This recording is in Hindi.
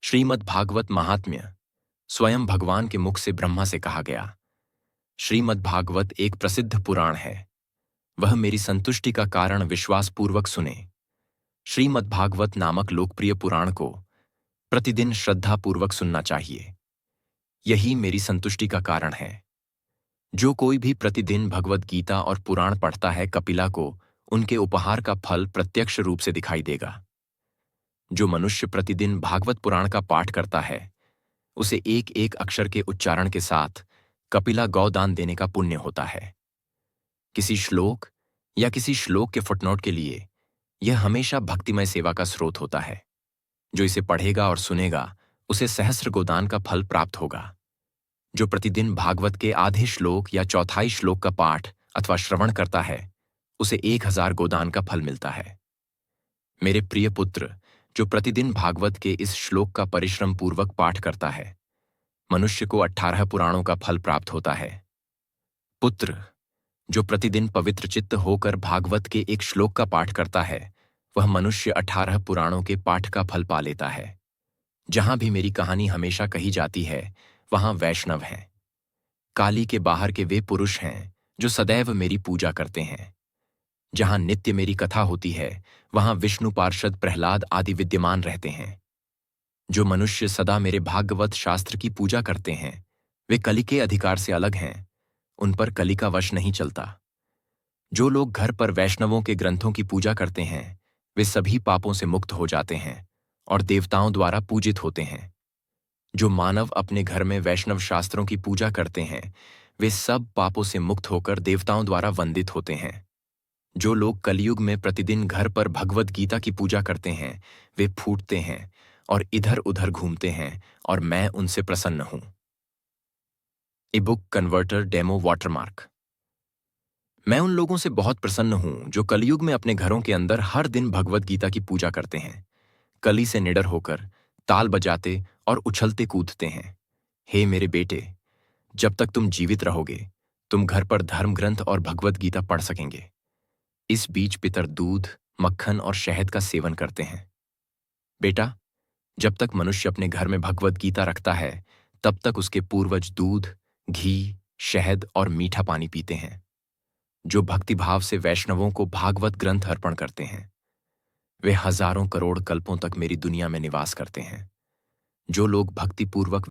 श्रीमद् भागवत महात्म्य स्वयं भगवान के मुख से ब्रह्मा से कहा गया। श्रीमद् भागवत एक प्रसिद्ध पुराण है। वह मेरी संतुष्टि का कारण विश्वास पूर्वक सुने। श्रीमद् भागवत नामक लोकप्रिय पुराण को प्रतिदिन श्रद्धापूर्वक सुनना चाहिए। यही मेरी संतुष्टि का कारण है। जो कोई भी प्रतिदिन भगवद गीता और पुराण पढ़ता है, कपिला को उनके उपहार का फल प्रत्यक्ष रूप से दिखाई देगा। जो मनुष्य प्रतिदिन भागवत पुराण का पाठ करता है, उसे एक एक अक्षर के उच्चारण के साथ कपिला गौदान देने का पुण्य होता है। किसी श्लोक या किसी श्लोक के फुटनोट के लिए यह हमेशा भक्तिमय सेवा का स्रोत होता है। जो इसे पढ़ेगा और सुनेगा, उसे सहस्र गोदान का फल प्राप्त होगा। जो प्रतिदिन भागवत के आधे श्लोक या चौथाई श्लोक का पाठ अथवा श्रवण करता है, उसे 1000 गोदान का फल मिलता है। मेरे प्रिय पुत्र, जो प्रतिदिन भागवत के इस श्लोक का परिश्रम पूर्वक पाठ करता है, मनुष्य को 18 पुराणों का फल प्राप्त होता है। पुत्र, जो प्रतिदिन पवित्र चित्त होकर भागवत के एक श्लोक का पाठ करता है, वह मनुष्य 18 पुराणों के पाठ का फल पा लेता है। जहां भी मेरी कहानी हमेशा कही जाती है, वहां वैष्णव हैं। काली के बाहर के वे पुरुष हैं जो सदैव मेरी पूजा करते हैं। जहां नित्य मेरी कथा होती है, वहां विष्णु पार्षद प्रहलाद आदि विद्यमान रहते हैं। जो मनुष्य सदा मेरे भागवत शास्त्र की पूजा करते हैं, वे कली के अधिकार से अलग हैं। उन पर कली का वश नहीं चलता। जो लोग घर पर वैष्णवों के ग्रंथों की पूजा करते हैं, वे सभी पापों से मुक्त हो जाते हैं और देवताओं द्वारा पूजित होते हैं। जो मानव अपने घर में वैष्णव शास्त्रों की पूजा करते हैं, वे सब पापों से मुक्त होकर देवताओं द्वारा वंदित होते हैं। जो लोग कलयुग में प्रतिदिन घर पर भगवद गीता की पूजा करते हैं, वे फूटते हैं और इधर उधर घूमते हैं और मैं उनसे प्रसन्न हूं। ई बुक कन्वर्टर डेमो वाटरमार्क। मैं उन लोगों से बहुत प्रसन्न हूं जो कलयुग में अपने घरों के अंदर हर दिन भगवद गीता की पूजा करते हैं, कली से निडर होकर ताल बजाते और उछलते कूदते हैं। हे मेरे बेटे, जब तक तुम जीवित रहोगे, तुम घर पर धर्म ग्रंथ और भगवद गीता पढ़ सकेंगे। इस बीच पितर दूध, मक्खन और शहद का सेवन करते हैं। बेटा, जब तक मनुष्य अपने घर में भगवद गीता रखता है, तब तक उसके पूर्वज दूध, घी, शहद और मीठा पानी पीते हैं। जो भक्तिभाव से वैष्णवों को भागवत ग्रंथ अर्पण करते हैं, वे हजारों करोड़ कल्पों तक मेरी दुनिया में निवास करते हैं। जो लोग भक्तिपूर्वक